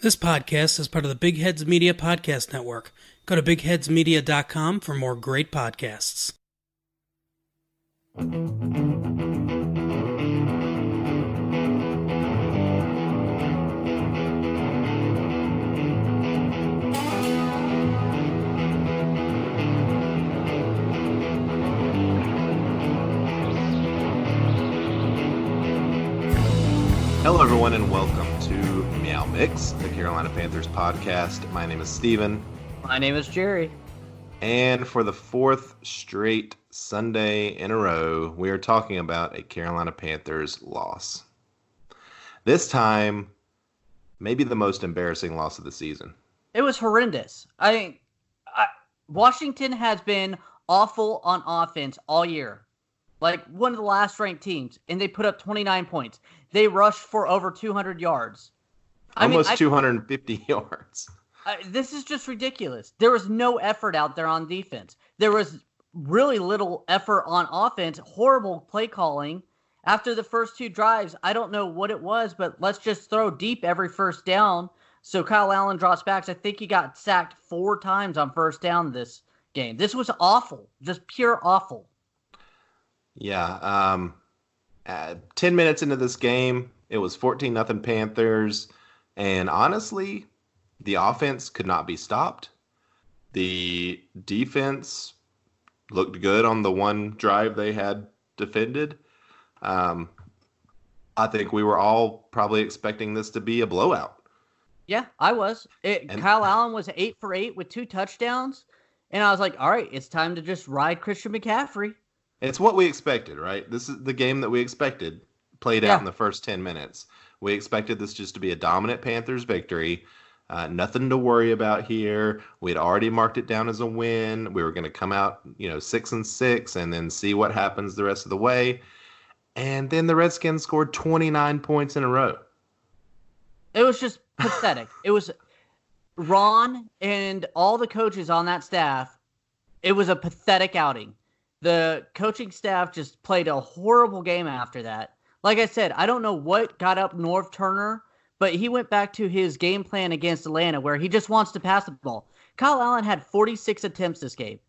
This podcast is part of the Big Heads Media Podcast Network. Go to bigheadsmedia.com for more great podcasts. Hello, everyone, and welcome to MeowMix, the Carolina Panthers podcast. My name is Steven. My name is Jerry. And for the fourth straight Sunday in a row, we are talking about a Carolina Panthers loss. This time, maybe the most embarrassing loss of the season. It was horrendous. Washington has been awful on offense all year. Like one of the last ranked teams, and they put up 29 points. They rushed for over 200 yards. Almost 250 yards. This is just ridiculous. There was no effort out there on defense. There was really little effort on offense. Horrible play calling. After the first two drives, I don't know what it was, but let's just throw deep every first down. So Kyle Allen drops back. I think he got sacked 4 times on first down this game. This was awful. Just pure awful. Yeah. 10 minutes into this game, it was 14-0 Panthers. And honestly, the offense could not be stopped. The defense looked good on the one drive they had defended. I think we were all probably expecting this to be a blowout. Yeah, I was. Kyle Allen was 8 for 8 with 2 touchdowns. And I was like, all right, it's time to just ride Christian McCaffrey. It's what we expected, right? This is the game that we expected played out in the first 10 minutes. We expected this just to be a dominant Panthers victory. Nothing to worry about here. We had already marked it down as a win. We were going to come out, 6-6 and then see what happens the rest of the way. And then the Redskins scored 29 points in a row. It was just pathetic. It was Ron and all the coaches on that staff. It was a pathetic outing. The coaching staff just played a horrible game after that. Like I said, I don't know what got up Norv Turner, but he went back to his game plan against Atlanta where he just wants to pass the ball. Kyle Allen had 46 attempts this game.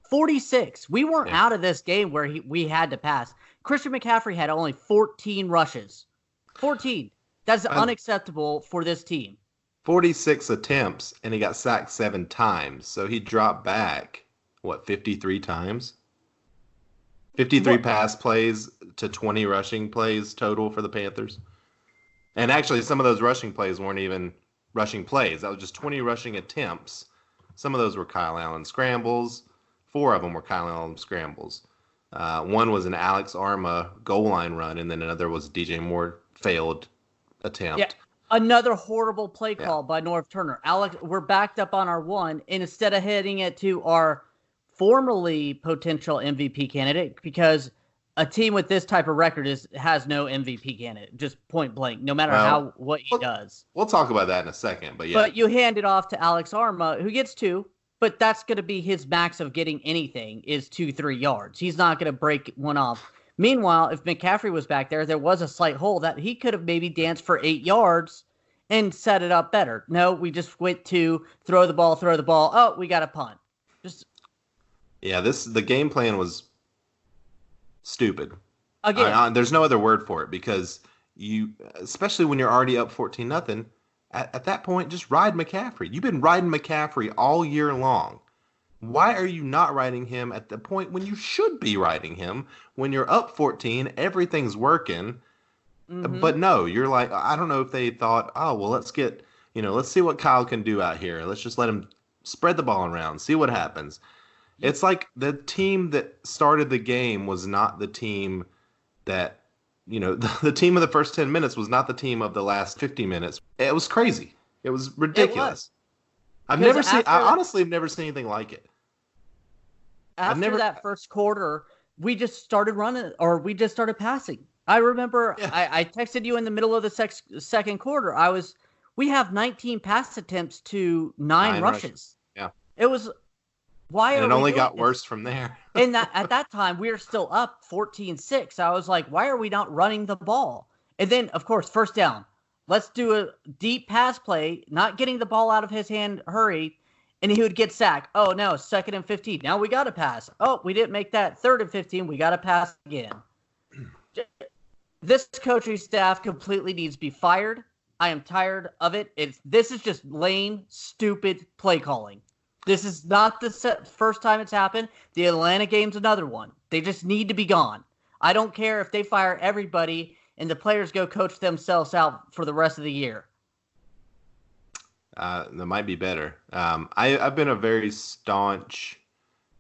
46. We weren't out of this game where we had to pass. Christian McCaffrey had only 14 rushes. 14. That's unacceptable for this team. 46 attempts, and he got sacked 7 times. So he dropped back, 53 times? 53 pass plays to 20 rushing plays total for the Panthers. And actually, some of those rushing plays weren't even rushing plays. That was just 20 rushing attempts. Some of those were Kyle Allen scrambles. 4 of them were Kyle Allen scrambles. One was an Alex Arma goal line run, and then another was DJ Moore failed attempt. Yeah, another horrible play call by Norv Turner. Alex, we're backed up on our one, and instead of heading it to our formerly potential MVP candidate, because a team with this type of record has no MVP candidate, just point blank, no matter what he does. We'll talk about that in a second, but yeah. But you hand it off to Alex Arma, who gets 2, but that's going to be his max of getting anything is 2-3 yards. He's not going to break one off. Meanwhile, if McCaffrey was back there was a slight hole that he could have maybe danced for 8 yards and set it up better. No, we just went to throw the ball. Oh, we got a punt. The game plan was stupid. Again, there's no other word for it because especially when you're already up 14-0, at that point, just ride McCaffrey. You've been riding McCaffrey all year long. Why are you not riding him at the point when you should be riding him? When you're up 14, everything's working. Mm-hmm. But no, you're like, I don't know if they thought, let's see what Kyle can do out here. Let's just let him spread the ball around, see what happens. It's like the team that started the game was not the team that, the team of the first 10 minutes was not the team of the last 50 minutes. It was crazy. It was ridiculous. I honestly have never seen anything like it. After that first quarter, we just started running, or we just started passing. I remember I texted you in the middle of the second quarter. We have 19 pass attempts to 9 rushes. Yeah. It was... And it only got worse from there. And at that time, we were still up 14-6. I was like, why are we not running the ball? And then, of course, first down. let's do a deep pass play, not getting the ball out of his hand hurried, and he would get sacked. Oh, no, 2nd and 15. Now we got to pass. Oh, we didn't make that 3rd and 15. We got to pass again. This coaching staff completely needs to be fired. I am tired of it. This is just lame, stupid play calling. This is not the first time it's happened. The Atlanta game's another one. They just need to be gone. I don't care if they fire everybody and the players go coach themselves out for the rest of the year. That might be better. I've been a very staunch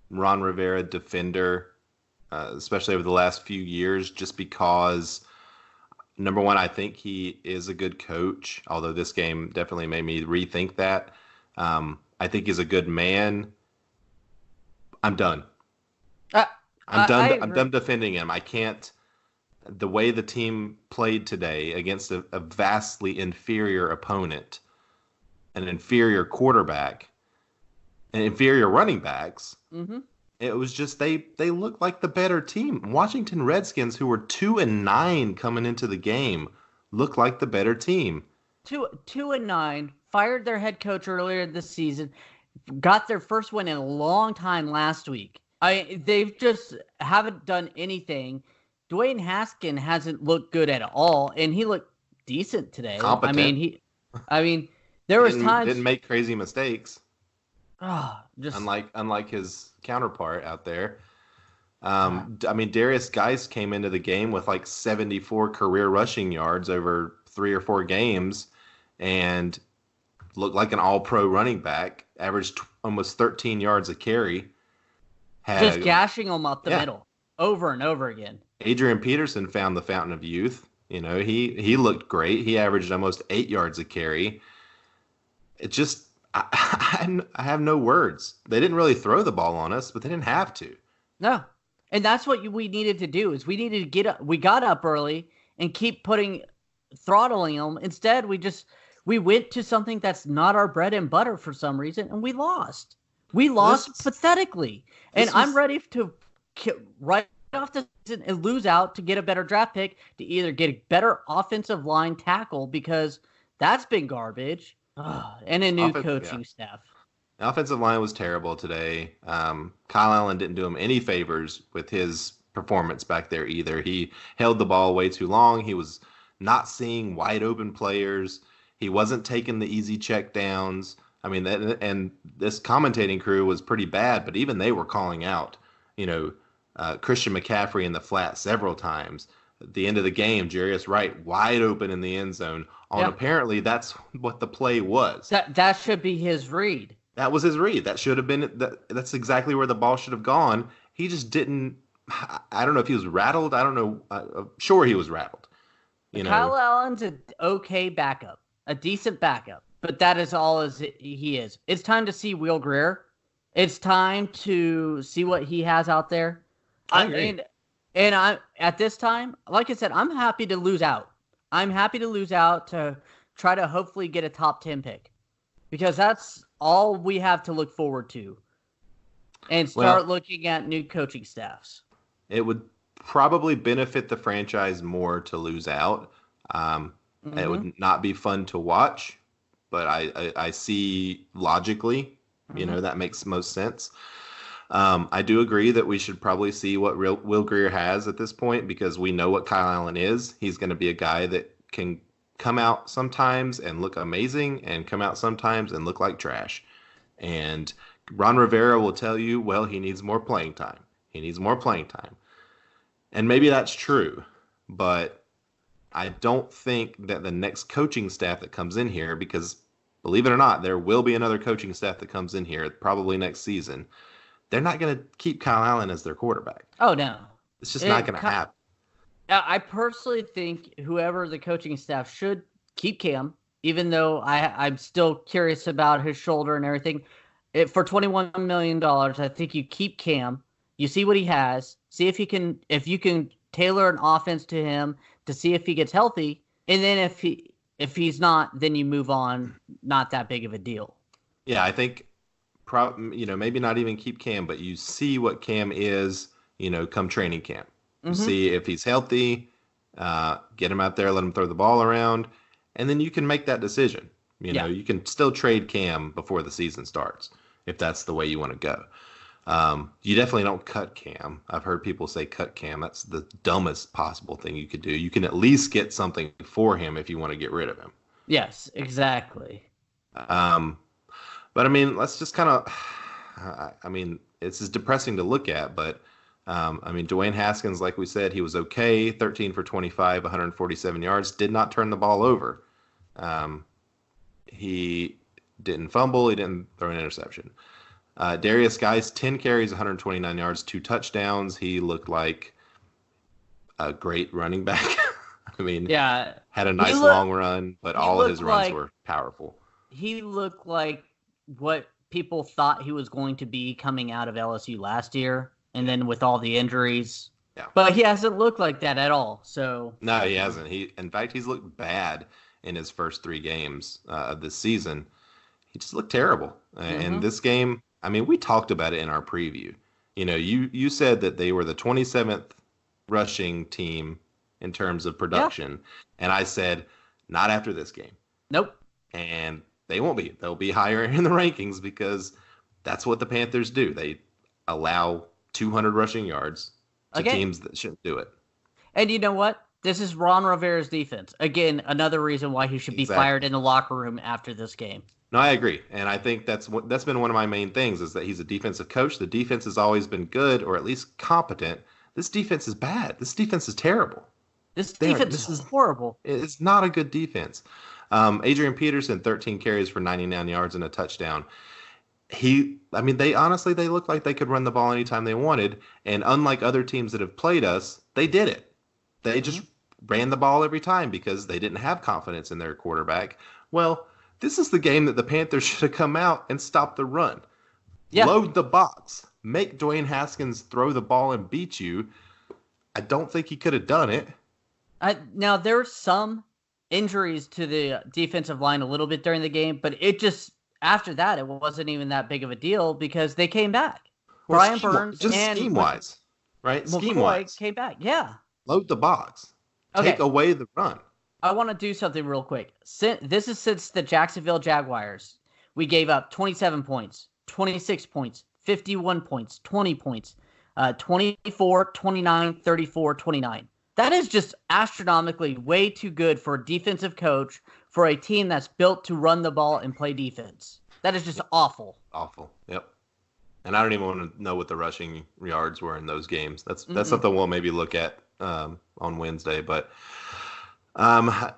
Ron Rivera defender, especially over the last few years, just because, number one, I think he is a good coach, although this game definitely made me rethink that. I think he's a good man. I'm done. I'm done. I'm done defending him. I can't. The way the team played today against a vastly inferior opponent, an inferior quarterback, and inferior running backs, it was just they looked like the better team. Washington Redskins, who were 2-9 coming into the game, looked like the better team. 2-9, fired their head coach earlier this season, got their first win in a long time last week. They've just haven't done anything. Dwayne Haskins hasn't looked good at all, and he looked decent today. Competent. There was times didn't make crazy mistakes. Just unlike his counterpart out there. Darius Geis came into the game with like 74 career rushing yards over 3 or 4 games, and looked like an all-pro running back. Averaged almost 13 yards a carry. Gashing them up the middle over and over again. Adrian Peterson found the fountain of youth. He looked great. He averaged almost 8 yards a carry. It just, I have no words. They didn't really throw the ball on us, but they didn't have to. No. And that's what we needed to do, is we needed to get up. We got up early and keep throttling them. Instead, we went to something that's not our bread and butter for some reason, and we lost. We lost pathetically. And I'm ready to right off the season and lose out to get a better draft pick, to either get a better offensive line tackle, because that's been garbage, and a new coaching staff. The offensive line was terrible today. Kyle Allen didn't do him any favors with his performance back there either. He held the ball way too long. He was not seeing wide open players. He wasn't taking the easy check downs. And this commentating crew was pretty bad, but even they were calling out, Christian McCaffrey in the flat several times. At the end of the game, Jarius Wright wide open in the end zone. Apparently, that's what the play was. That should be his read. That was his read. That should have been. That's exactly where the ball should have gone. He just didn't. I don't know if he was rattled. I don't know. Sure, he was rattled. Kyle Allen's an okay backup, a decent backup. But that is all as he is. It's time to see Will Grier. It's time to see what he has out there. I agree. And I, at this time, like I said, I'm happy to lose out. I'm happy to lose out to try to hopefully get a top 10 pick, because that's all we have to look forward to, and start looking at new coaching staffs. It would probably benefit the franchise more to lose out. It would not be fun to watch. But I see logically, that makes most sense. I do agree that we should probably see what Will Grier has at this point, because we know what Kyle Allen is. He's going to be a guy that can come out sometimes and look amazing, and come out sometimes and look like trash. And Ron Rivera will tell you, well, he needs more playing time. He needs more playing time. And maybe that's true, but I don't think that the next coaching staff that comes in here, because believe it or not, there will be another coaching staff that comes in here probably next season. They're not going to keep Kyle Allen as their quarterback. Oh, no. It's just not going to happen. I personally think whoever the coaching staff should keep Cam, even though I'm still curious about his shoulder and everything. For $21 million, I think you keep Cam. You see what he has. See if you can tailor an offense to him to see if he gets healthy. And then if he's not, then you move on. Not that big of a deal. Yeah, I think maybe not even keep Cam, but you see what Cam is, come training camp. You see if he's healthy, get him out there, let him throw the ball around. and then you can make that decision. You know, Yeah. you can still trade Cam before the season starts if that's the way you want to go. You definitely don't cut Cam. I've heard people say cut Cam. That's the dumbest possible thing you could do. You can at least get something for him if you want to get rid of him. Yes, exactly. But I mean, let's just kind of, I mean, it's just depressing to look at, but I mean, Dwayne Haskins, like we said, he was okay, 13 for 25, 147 yards, did not turn the ball over. He didn't fumble, he didn't throw an interception. Darius Guice, 10 carries, 129 yards, 2 touchdowns. He looked like a great running back. I mean, Yeah. had a nice long run, but all of his runs like, were powerful. He looked like what people thought he was going to be coming out of LSU last year, and then with all the injuries. Yeah. But he hasn't looked like that at all. So No, he hasn't. In fact, he's looked bad in his first 3 games of this season. He just looked terrible. And this game, I mean, we talked about it in our preview. You know, you said that they were the 27th rushing team in terms of production. Yeah. And I said, not after this game. Nope. And they won't be. They'll be higher in the rankings because that's what the Panthers do. They allow 200 rushing yards to teams that shouldn't do it. And you know what? This is Ron Rivera's defense. Again, another reason why he should be fired in the locker room after this game. No, I agree. And I think that's been one of my main things is that he's a defensive coach. The defense has always been good or at least competent. This defense is bad. This defense is terrible. This defense is horrible. It's not a good defense. Adrian Peterson, 13 carries for 99 yards and a touchdown. They look like they could run the ball anytime they wanted. And unlike other teams that have played us, they did it. They just ran the ball every time because they didn't have confidence in their quarterback. Well, this is the game that the Panthers should have come out and stopped the run. Yeah. Load the box. Make Dwayne Haskins throw the ball and beat you. I don't think he could have done it. Now, there's some injuries to the defensive line a little bit during the game, but it just, after that, it wasn't even that big of a deal because they came back. Well, Brian Burns just and scheme-wise, right? Scheme-wise. came back, yeah. Load the box. Take away the run. I want to do something real quick. This is since the Jacksonville Jaguars. We gave up 27 points, 26 points, 51 points, 20 points, 24, 29, 34, 29. That is just astronomically way too good for a defensive coach for a team that's built to run the ball and play defense. That is just awful. Awful. Yep. And I don't even want to know what the rushing yards were in those games. That's something we'll maybe look at on Wednesday. But for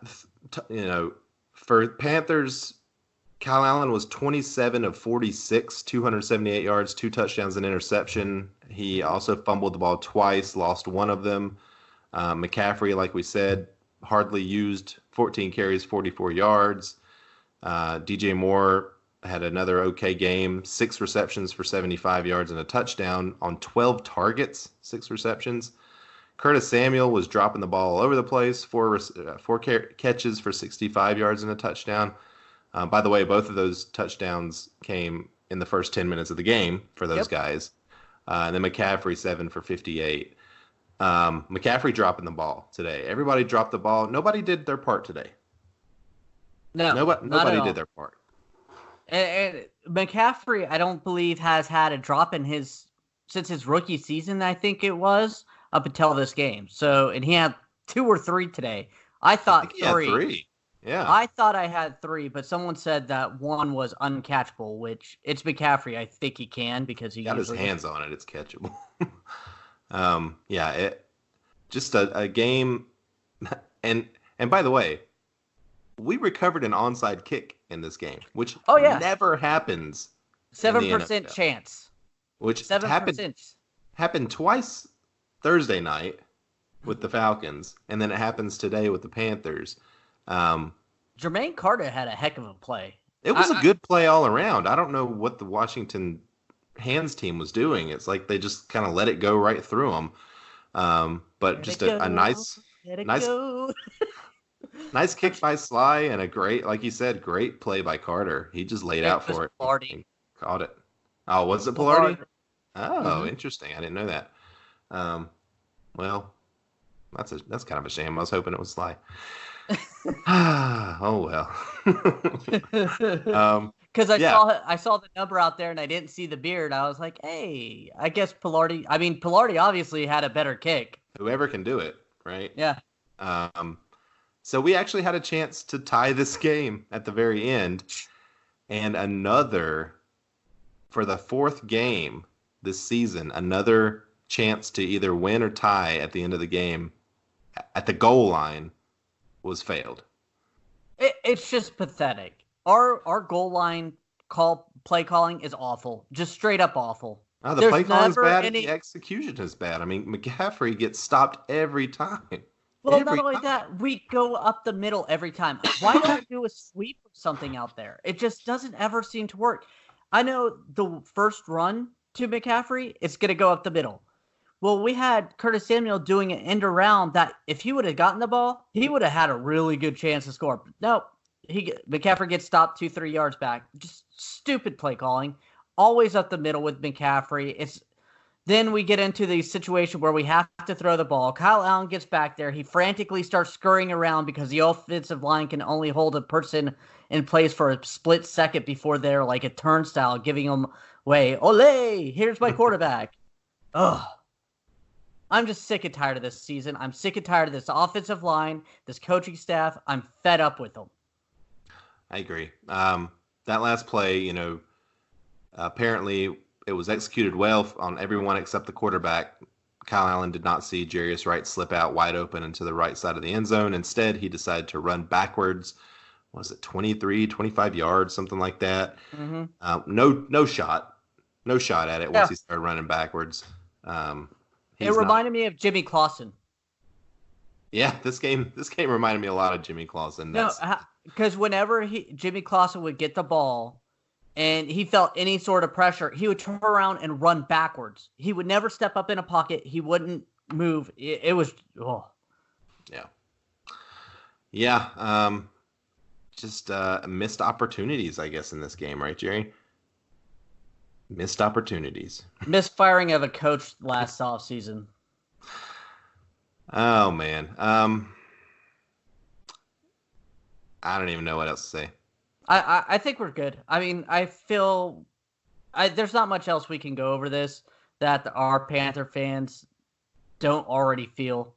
Panthers, Kyle Allen was 27 of 46, 278 yards, 2 touchdowns, and interception. He also fumbled the ball twice, lost one of them. McCaffrey, like we said, hardly used, 14 carries, 44 yards. DJ Moore had another okay game, 6 receptions for 75 yards and a touchdown on 12 targets, 6 receptions. Curtis Samuel was dropping the ball all over the place, 4 catches for 65 yards and a touchdown. By the way, both of those touchdowns came in the first 10 minutes of the game for those guys. And then McCaffrey, 7 for 58. McCaffrey dropping the ball today. Everybody dropped the ball. Nobody did their part today. No, nobody did their part. And McCaffrey, I don't believe, has had a drop since his rookie season, I think it was, up until this game. So, and he had 2 or 3 today. I thought 3. Had 3. Yeah. I thought I had 3, but someone said that 1 was uncatchable, which it's McCaffrey. I think he can because he got his hands on it. It's catchable. Just a game. And by the way, we recovered an onside kick in this game, which never happens. 7% chance. Which 7%. Happened twice Thursday night with the Falcons, and then it happens today with the Panthers. Jermaine Carter had a heck of a play. It was a good play all around. I don't know what the Washington hands team was doing. It's like they just kind of let it go right through them. But just a nice nice kick by Sly and a great, like you said, great play by Carter. He just laid out for it. Pilardi. Caught it. Oh, was it Pilardi? Oh, interesting. I didn't know that. Well, that's kind of a shame. I was hoping it was Sly. Oh well. Because Yeah. I saw the number out there and I didn't see the beard. I was like, hey, I guess Pilardi. I mean, Pilardi obviously had a better kick. Whoever can do it, right? Yeah. Um, so we actually had a chance to tie this game at the very end, and another for the fourth game this season, another chance to either win or tie at the end of the game at the goal line was failed. It's just pathetic. Our goal line play calling is awful, just straight up awful. Oh, the There's play call is never bad, any- and the execution is bad. I mean, McCaffrey gets stopped every time. Well, Every not only time. that, we go up the middle every time. Why don't do a sweep or something out there? It just doesn't ever seem to work. I know the first run to McCaffrey, it's going to go up the middle. Well, we had Curtis Samuel doing an end around that if he would have gotten the ball, he would have had a really good chance to score. Nope. McCaffrey gets stopped 2-3 yards back. Just stupid play calling. Always up the middle with McCaffrey. Then we get into the situation where we have to throw the ball. Kyle Allen gets back there. He frantically starts scurrying around because the offensive line can only hold a person in place for a split second before they're like a turnstile, giving them away. Ole, here's my quarterback. Ugh. I'm just sick and tired of this season. I'm sick and tired of this offensive line, this coaching staff. I'm fed up with them. I agree. That last play, apparently it was executed well on everyone except the quarterback. Kyle Allen did not see Jarius Wright slip out wide open into the right side of the end zone. Instead, he decided to run backwards. Was it 23, 25 yards, something like that? Mm-hmm. No shot at it once he started running backwards. It reminded me of Jimmy Clausen. Yeah, this game reminded me a lot of Jimmy Clausen. No, because whenever Jimmy Clausen would get the ball and he felt any sort of pressure, he would turn around and run backwards. He would never step up in a pocket. He wouldn't move. It was, oh. Yeah. Yeah. Just missed opportunities, I guess, in this game, right, Jerry? Missed opportunities. Misfiring of a coach last offseason. Oh, man. I don't even know what else to say. I think we're good. I mean, I feel there's not much else we can go over this that our Panther fans don't already feel.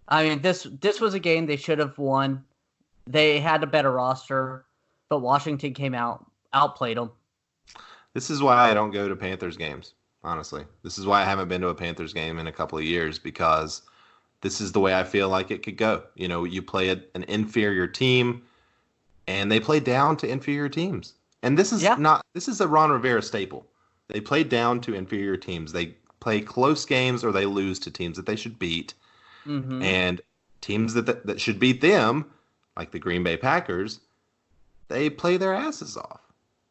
I mean, this was a game they should have won. They had a better roster, but Washington came outplayed them. This is why I don't go to Panthers games, honestly. This is why I haven't been to a Panthers game in a couple of years, because this is the way I feel like it could go. You play an inferior team, and they play down to inferior teams. And this is this is a Ron Rivera staple. They play down to inferior teams. They play close games or they lose to teams that they should beat. Mm-hmm. And teams that should beat them, like the Green Bay Packers, they play their asses off.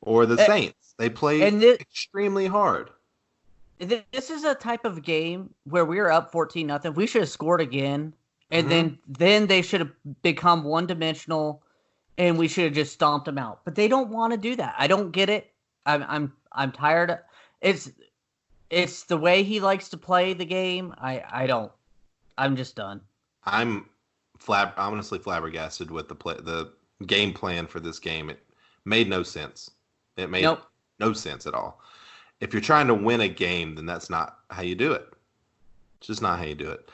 Or the Saints. They play extremely hard. This is a type of game where we were up 14-0. We should have scored again. And then they should have become one-dimensional, and we should have just stomped them out. But they don't want to do that. I don't get it. I'm tired. It's the way he likes to play the game. I don't. I'm just done. I'm honestly flabbergasted with the game plan for this game. It made no sense. It made no sense at all. If you're trying to win a game, then that's not how you do it. It's just not how you do it.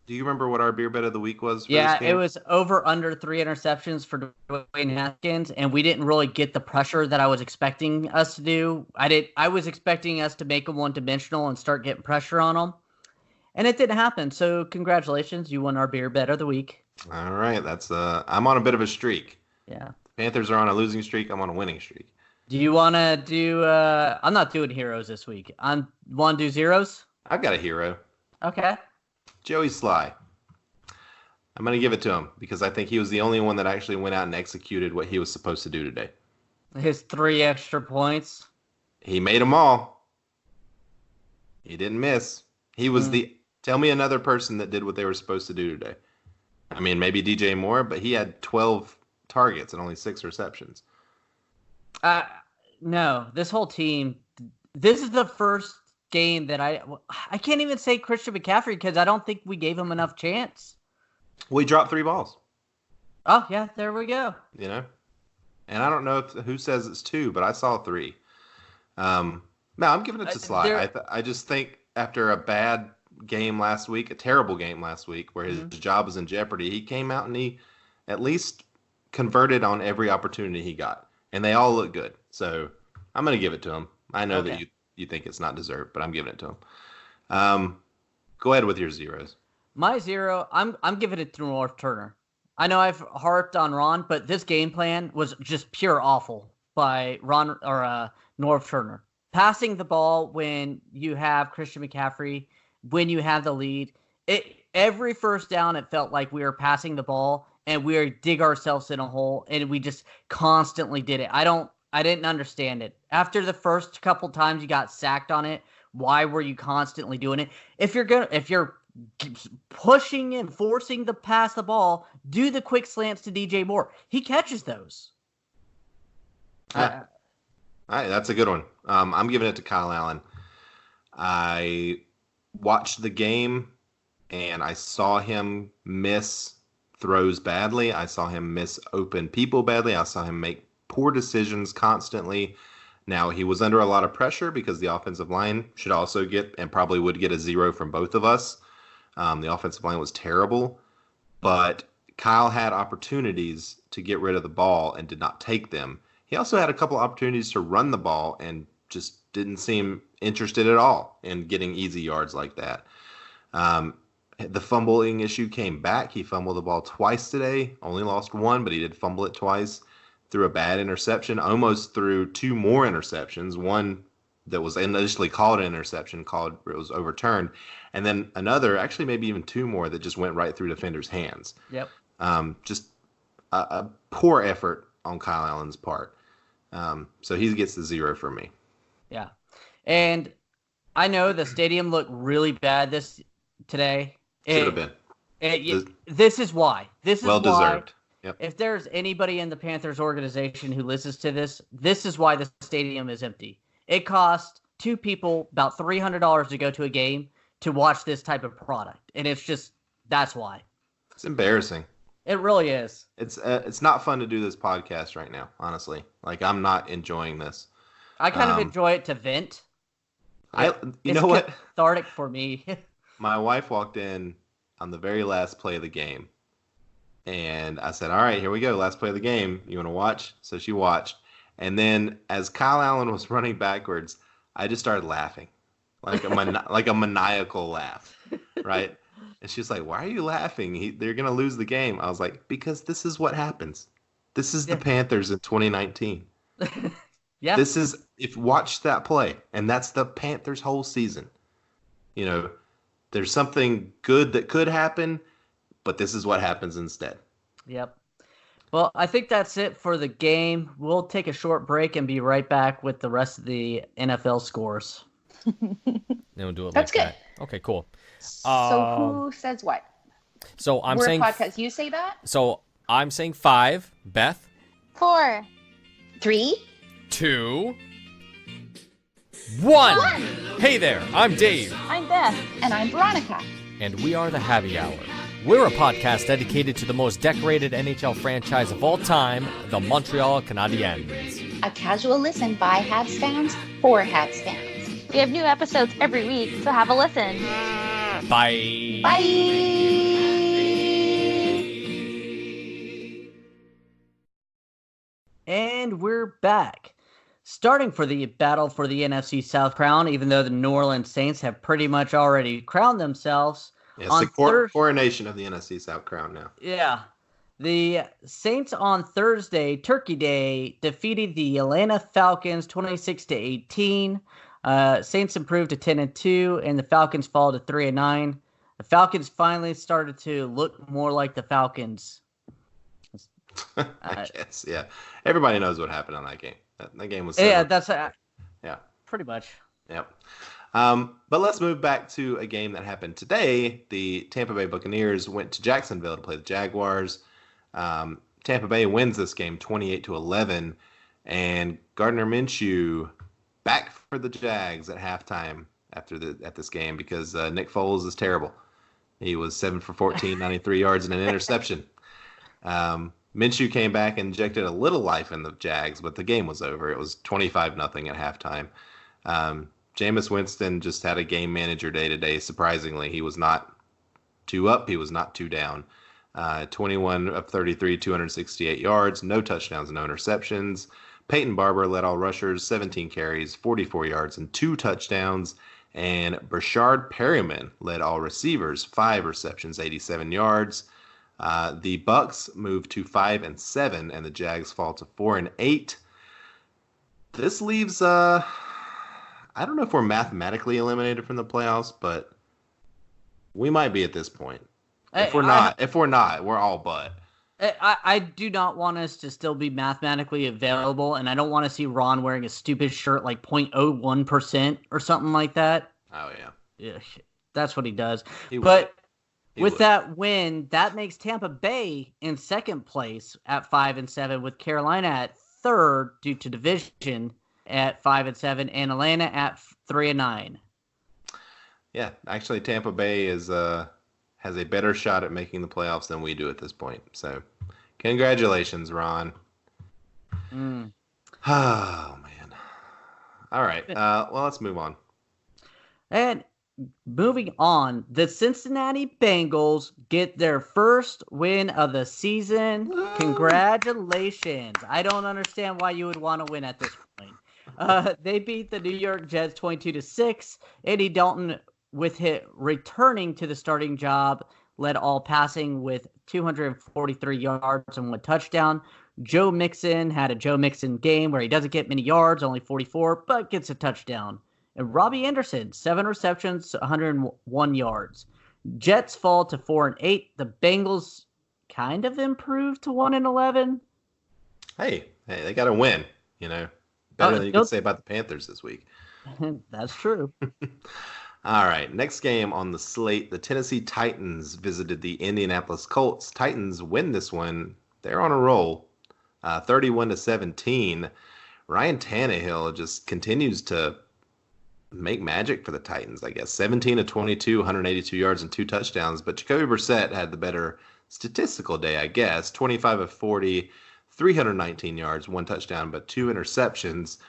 Do you remember what our beer bet of the week was? Yeah, it was over under 3 interceptions for Dwayne Haskins, and we didn't really get the pressure that I was expecting us to do. I was expecting us to make them one-dimensional and start getting pressure on them, and it didn't happen. So congratulations, you won our beer bet of the week. All right, that's I'm on a bit of a streak. Yeah, Panthers are on a losing streak. I'm on a winning streak. Do you want to do? I'm not doing heroes this week. I want to do zeros. I've got a hero. Okay. Joey Sly. I'm going to give it to him because I think he was the only one that actually went out and executed what he was supposed to do today. His 3 extra points. He made them all. He didn't miss. He was tell me another person that did what they were supposed to do today. I mean, maybe DJ Moore, but he had 12 targets and only 6 receptions. No, this whole team, this is the first game that I can't even say Christian McCaffrey because I don't think we gave him enough chance. We dropped 3 balls. Oh, yeah, there we go. And I don't know who says it's 2, but I saw 3. No, I'm giving it to Sly. I just think after a bad game last week, a terrible game last week, where his job was in jeopardy, he came out and he at least converted on every opportunity he got, and they all look good. So I'm going to give it to him. I know that you think it's not deserved, but I'm giving it to him. Go ahead with your zeros. My 0, I'm giving it to North Turner. I know I've harped on Ron, but this game plan was just pure awful by Ron or North Turner. Passing the ball when you have Christian McCaffrey, when you have the lead, every first down it felt like we were passing the ball and we were dig ourselves in a hole, and we just constantly did it. I didn't understand it. After the first couple times you got sacked on it, why were you constantly doing it? If you're pushing and forcing to pass the ball, do the quick slants to DJ Moore. He catches those. All right, that's a good one. I'm giving it to Kyle Allen. I watched the game, and I saw him miss throws badly. I saw him miss open people badly. I saw him make poor decisions constantly. Now, he was under a lot of pressure because the offensive line should also get, and probably would get, a 0 from both of us. The offensive line was terrible, but Kyle had opportunities to get rid of the ball and did not take them. He also had a couple opportunities to run the ball and just didn't seem interested at all in getting easy yards like that. The fumbling issue came back. He fumbled the ball twice today, only lost 1, but he did fumble it twice. Threw a bad interception, almost threw 2 more interceptions. One that was initially called an interception, it was overturned. And then another, actually maybe even 2 more, that just went right through defenders' hands. Yep. Just a poor effort on Kyle Allen's part. So he gets the 0 for me. Yeah. And I know the stadium looked really bad today. Should have been. This is why. Well deserved. Yep. If there's anybody in the Panthers organization who listens to this is why the stadium is empty. It cost 2 people about $300 to go to a game to watch this type of product. And that's why. It's embarrassing. It really is. It's not fun to do this podcast right now, honestly. Like, I'm not enjoying this. I kind of enjoy it to vent. You know what? It's cathartic for me. My wife walked in on the very last play of the game. And I said, all right, here we go. Last play of the game. You want to watch? So she watched. And then as Kyle Allen was running backwards, I just started laughing. Like a maniacal laugh. Right? And she's like, why are you laughing? They're going to lose the game. I was like, because this is what happens. This is the Panthers in 2019. Yeah. Watch that play. And that's the Panthers' whole season. There's something good that could happen, but this is what happens instead. Yep. Well, I think that's it for the game. We'll take a short break and be right back with the rest of the NFL scores. Then we'll do it. That's like good. That. Okay, cool. So who says what? So I'm We're saying a podcast. You say that? So I'm saying 5. Beth. 4. 3. 2. 1. Hey there, I'm Dave. I'm Beth. And I'm Veronica. And we are the Happy Hour. We're a podcast dedicated to the most decorated NHL franchise of all time, the Montreal Canadiens. A casual listen by Habs fans for Habs fans. We have new episodes every week, so have a listen. Bye. Bye. And we're back. Starting for the battle for the NFC South crown, even though the New Orleans Saints have pretty much already crowned themselves. It's the coronation of the NFC South crown now. Yeah. The Saints on Thursday, Turkey Day, defeated the Atlanta Falcons 26-18. Saints improved to 10-2, and the Falcons fall to 3-9. The Falcons finally started to look more like the Falcons. I guess, yeah. Everybody knows what happened on that game. That game was yeah, pretty much. Yep. But let's move back to a game that happened today. The Tampa Bay Buccaneers went to Jacksonville to play the Jaguars. Tampa Bay wins this game 28-11, and Gardner Minshew back for the Jags at halftime at this game because Nick Foles is terrible. He was 7 for 14, 93 yards, and an interception. Minshew came back and injected a little life in the Jags, but the game was over. It was 25-0 at halftime. Jameis Winston just had a game manager day today. Surprisingly, he was not too up. He was not too down. 21 of 33, 268 yards, no touchdowns, no interceptions. Peyton Barber led all rushers, 17 carries, 44 yards, and 2 touchdowns. And Brashard Perryman led all receivers, 5 receptions, 87 yards. The Bucks move to 5-7, and the Jags fall to 4-8. This leaves, I don't know if we're mathematically eliminated from the playoffs, but we might be at this point. If we're not, we're all but. I do not want us to still be mathematically available, and I don't want to see Ron wearing a stupid shirt like 0.01% or something like that. Oh, yeah. That's what he does. With that win, that makes Tampa Bay in second place at 5-7, with Carolina at third due to division at 5-7, and Atlanta at 3-9. Yeah, actually, Tampa Bay has a better shot at making the playoffs than we do at this point. So, congratulations, Ron. Oh, man. All right. Well, let's move on. And moving on, the Cincinnati Bengals get their first win of the season. Woo! Congratulations. I don't understand why you would want to win at this point. They beat the New York Jets 22-6. Andy Dalton, with returning to the starting job, led all passing with 243 yards and 1 touchdown. Joe Mixon had a Joe Mixon game where he doesn't get many yards, only 44, but gets a touchdown. And Robbie Anderson, 7 receptions, 101 yards. Jets fall to 4-8. The Bengals kind of improved to 1-11. Hey, they got to win, Better than you could say about the Panthers this week. That's true. All right, next game on the slate, the Tennessee Titans visited the Indianapolis Colts. Titans win this one. They're on a roll, 31-17. Ryan Tannehill just continues to make magic for the Titans, I guess. 17-22, 182 yards and 2 touchdowns. But Jacoby Brissett had the better statistical day, I guess. 25 of 40, 319 yards, 1 touchdown, but 2 interceptions.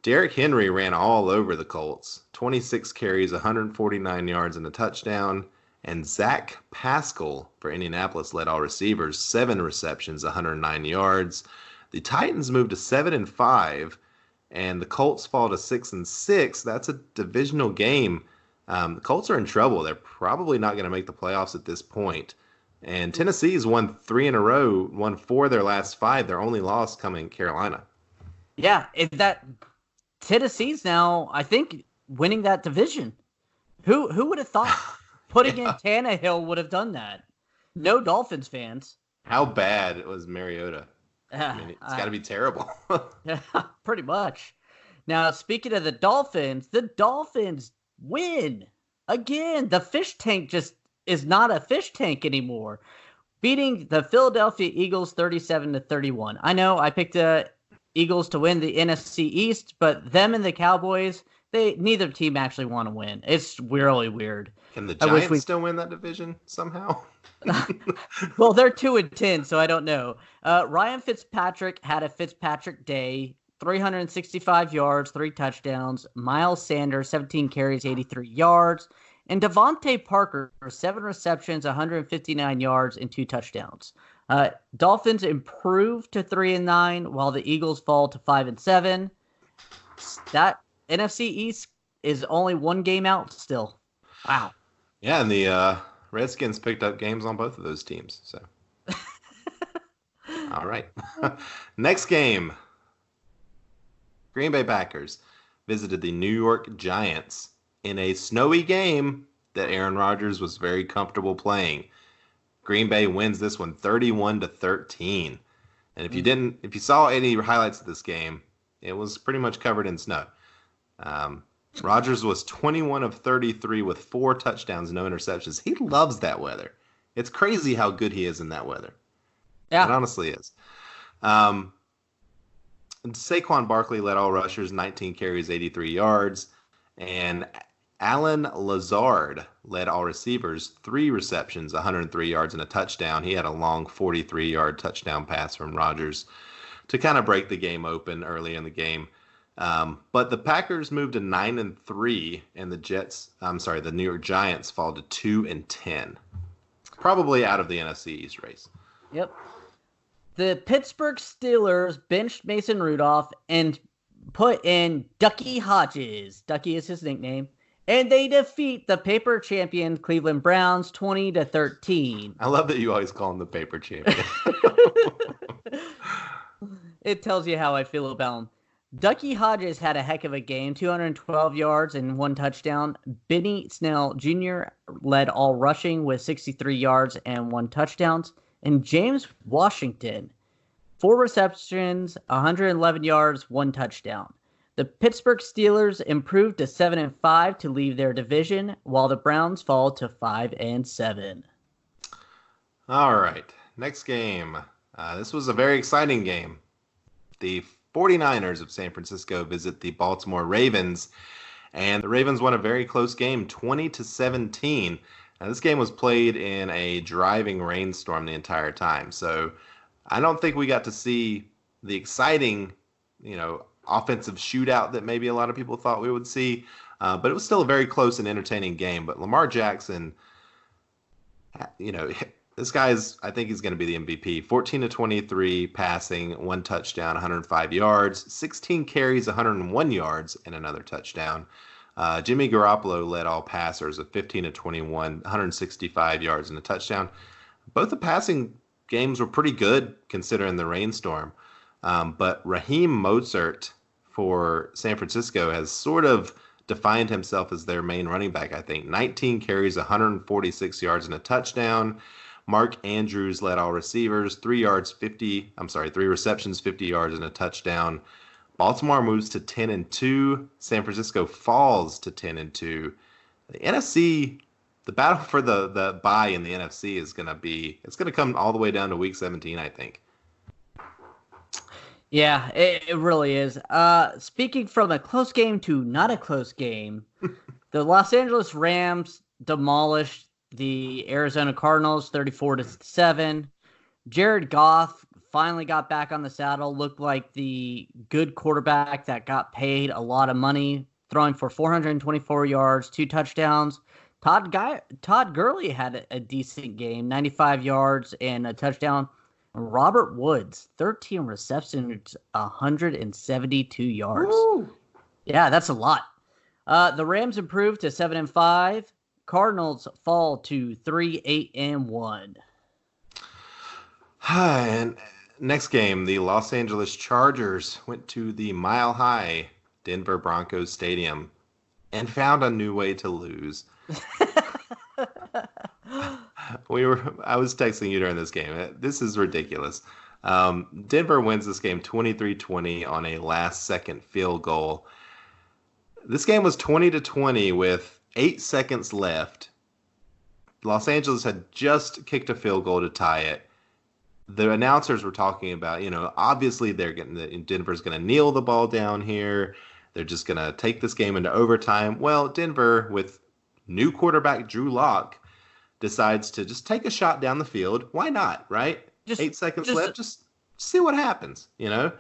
Derrick Henry ran all over the Colts. 26 carries, 149 yards, and a touchdown. And Zach Pascal for Indianapolis led all receivers, 7 receptions, 109 yards. The Titans moved to 7-5, and the Colts fall to 6-6. That's a divisional game. The Colts are in trouble. They're probably not going to make the playoffs at this point. And Tennessee's won 3 in a row, won 4 of their last 5. Their only loss coming Carolina. Yeah, Tennessee's now, I think, winning that division. Who would have thought putting in Tannehill would have done that? No Dolphins fans. How bad was Mariota? I mean, it's got to be terrible. Yeah, pretty much. Now, speaking of the Dolphins win again. The fish tank just is not a fish tank anymore, beating the Philadelphia Eagles 37-31. I know I picked the Eagles to win the NFC East, but them and the Cowboys, neither team actually want to win. It's really weird. Can the Giants still win that division somehow? Well, they're 2-10, so I don't know. Ryan Fitzpatrick had a Fitzpatrick day, 365 yards, 3 touchdowns. Miles Sanders, 17 carries, 83 yards. And Devontae Parker, 7 receptions, 159 yards, and 2 touchdowns. Dolphins improved to 3-9, while the Eagles fall to 5-7. That NFC East is only 1 game out still. Wow. Yeah, and the Redskins picked up games on both of those teams. So, all right. Next game, Green Bay Packers visited the New York Giants in a snowy game that Aaron Rodgers was very comfortable playing. Green Bay wins this one 31-13. And if you saw any highlights of this game, it was pretty much covered in snow. Rodgers was 21 of 33 with 4 touchdowns, no interceptions. He loves that weather. It's crazy how good he is in that weather. Yeah. It honestly is. Saquon Barkley led all rushers, 19 carries, 83 yards. And Alan Lazard led all receivers, 3 receptions, 103 yards, and a touchdown. He had a long 43-yard touchdown pass from Rodgers to kind of break the game open early in the game. But the Packers moved to 9-3, and the New York Giants fall to 2-10. Probably out of the NFC East race. Yep. The Pittsburgh Steelers benched Mason Rudolph and put in Ducky Hodges. Ducky is his nickname. And they defeat the paper champion Cleveland Browns 20-13. I love that you always call him the paper champion. It tells you how I feel about him. Ducky Hodges had a heck of a game, 212 yards and 1 touchdown. Benny Snell Jr. led all rushing with 63 yards and 1 touchdown. And James Washington, 4 receptions, 111 yards, 1 touchdown. The Pittsburgh Steelers improved to 7-5 to leave their division, while the Browns fall to 5-7. All right, next game. This was a very exciting game. The 49ers of San Francisco visit the Baltimore Ravens, and the Ravens won a very close game, 20-17. Now, this game was played in a driving rainstorm the entire time, so I don't think we got to see the exciting, offensive shootout that maybe a lot of people thought we would see, but it was still a very close and entertaining game. But Lamar Jackson, this I think he's going to be the MVP. 14-23 passing, 1 touchdown, 105 yards, 16 carries, 101 yards, and another touchdown. Jimmy Garoppolo led all passers of 15-21, 165 yards and a touchdown. Both the passing games were pretty good considering the rainstorm. But Raheem Mostert for San Francisco has sort of defined himself as their main running back, I think. 19 carries, 146 yards and a touchdown. Mark Andrews led all receivers, 3 receptions, 50 yards and a touchdown. Baltimore moves to 10-2. San Francisco falls to 10-2. The NFC, the battle for the bye in the NFC it's going to come all the way down to week 17, I think. Yeah, it really is. Speaking from a close game to not a close game, the Los Angeles Rams demolished the Arizona Cardinals 34-7. Jared Goff finally got back on the saddle, looked like the good quarterback that got paid a lot of money, throwing for 424 yards, 2 touchdowns. Todd Gurley had a decent game, 95 yards and a touchdown. Robert Woods, 13 receptions, 172 yards. Woo! Yeah, that's a lot. The Rams improved to 7-5. Cardinals fall to 3-8-1. And next game, the Los Angeles Chargers went to the Mile High Denver Broncos Stadium and found a new way to lose. I was texting you during this game. This is ridiculous. Denver wins this game 23-20 on a last-second field goal. This game was 20-20 with 8 seconds left. Los Angeles had just kicked a field goal to tie it. The announcers were talking about, obviously Denver's going to kneel the ball down here. They're just going to take this game into overtime. Well, Denver, with new quarterback Drew Lock, decides to just take a shot down the field. Why not, right? 8 seconds left. Just see what happens, Yeah,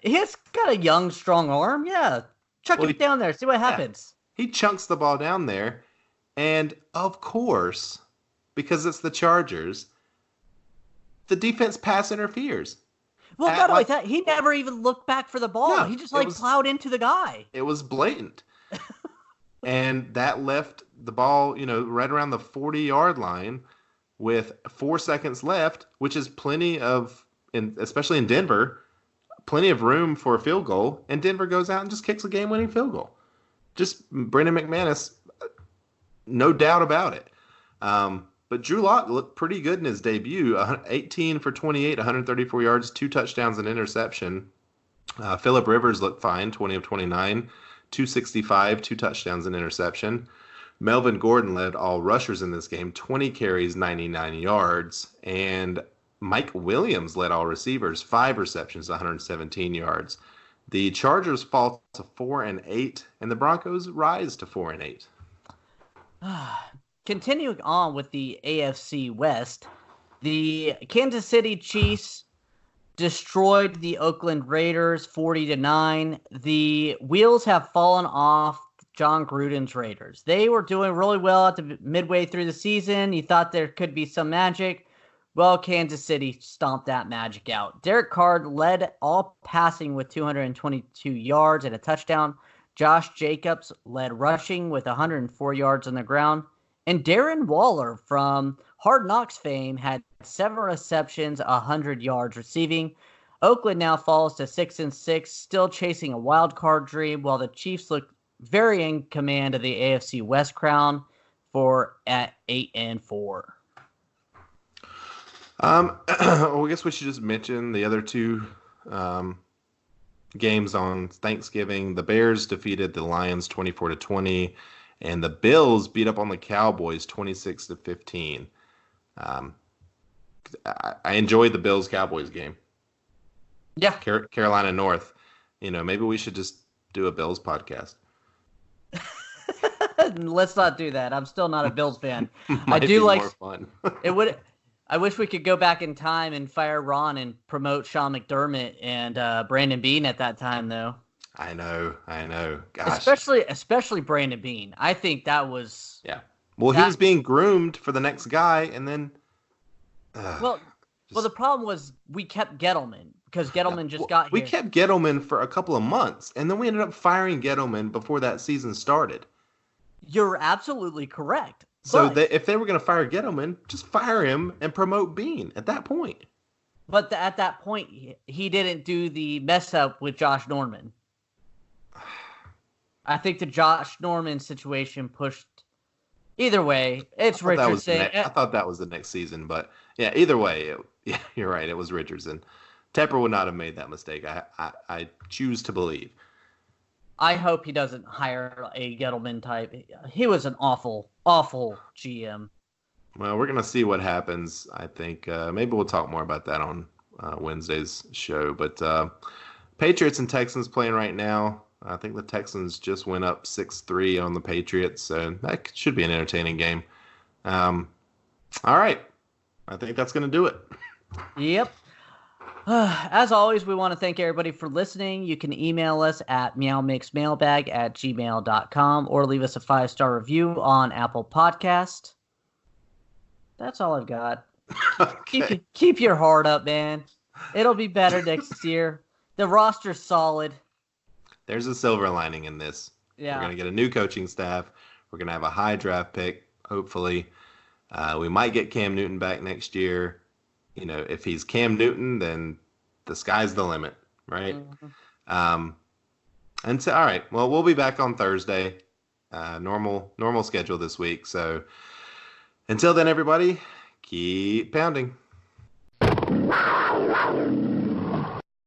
he's got a young, strong arm. Yeah, chuck it down there. See what happens. Yeah. He chunks the ball down there. And, of course, because it's the Chargers, the defense pass interferes. Well, not only that, he never even looked back for the ball. No, he just plowed into the guy. It was blatant. And that left the ball, right around the 40-yard line with 4 seconds left, which is plenty of, especially in Denver, plenty of room for a field goal. And Denver goes out and just kicks a game-winning field goal. Just Brendan McManus, no doubt about it. But Drew Lock looked pretty good in his debut. 18 for 28, 134 yards, 2 touchdowns and interception. Phillip Rivers looked fine, 20 of 29. 265, 2 touchdowns and interception. Melvin Gordon led all rushers in this game, 20 carries, 99 yards. And Mike Williams led all receivers, 5 receptions, 117 yards. The Chargers fall to 4-8, and the Broncos rise to 4-8. continuing on with the AFC West, the Kansas City Chiefs destroyed the Oakland Raiders 40-9. The wheels have fallen off John Gruden's Raiders. They were doing really well at the midway through the season. You thought there could be some magic. Well, Kansas City stomped that magic out. Derek Carr led all passing with 222 yards and a touchdown. Josh Jacobs led rushing with 104 yards on the ground. And Darren Waller from Hard Knocks fame had 7 receptions, 100 yards receiving. Oakland now falls to 6-6, still chasing a wild card dream, while the Chiefs look very in command of the AFC West crown at 8-4. Well, I guess we should just mention the other two games on Thanksgiving. The Bears defeated the Lions 24-20, and the Bills beat up on the Cowboys 26-15. I enjoyed the Bills-Cowboys game. Yeah. Carolina North. Maybe we should just do a Bills podcast. Let's not do that. I'm still not a Bills fan. I do like more fun. It would. I wish we could go back in time and fire Ron and promote Sean McDermott and Brandon Beane at that time, though. I know. Gosh. Especially Brandon Beane. I think that was. Yeah. Well, he was being groomed for the next guy, and then. Well, the problem was we kept Gettleman because Gettleman just got here. We kept Gettleman for a couple of months, and then we ended up firing Gettleman before that season started. You're absolutely correct. So if they were going to fire Gettleman, just fire him and promote Beane at that point. But at that point, he didn't do the mess up with Josh Norman. I think the Josh Norman situation pushed. Either way, it's Richardson. I thought that was the next season, but yeah, either way, you're right. It was Richardson. Tepper would not have made that mistake. I choose to believe. I hope he doesn't hire a Gettleman type. He was an awful, awful GM. Well, we're going to see what happens. I think maybe we'll talk more about that on Wednesday's show. But Patriots and Texans playing right now. I think the Texans just went up 6-3 on the Patriots, so that should be an entertaining game. All right. I think that's going to do it. Yep. As always, we want to thank everybody for listening. You can email us at meowmixmailbag@gmail.com or leave us a 5-star review on Apple Podcast. That's all I've got. Okay. Keep your heart up, man. It'll be better next year. The roster's solid. There's a silver lining in this. Yeah. We're going to get a new coaching staff. We're going to have a high draft pick, hopefully. We might get Cam Newton back next year. If he's Cam Newton, then the sky's the limit, right? Mm-hmm. And so, all right. Well, we'll be back on Thursday. Normal schedule this week. So until then, everybody, keep pounding.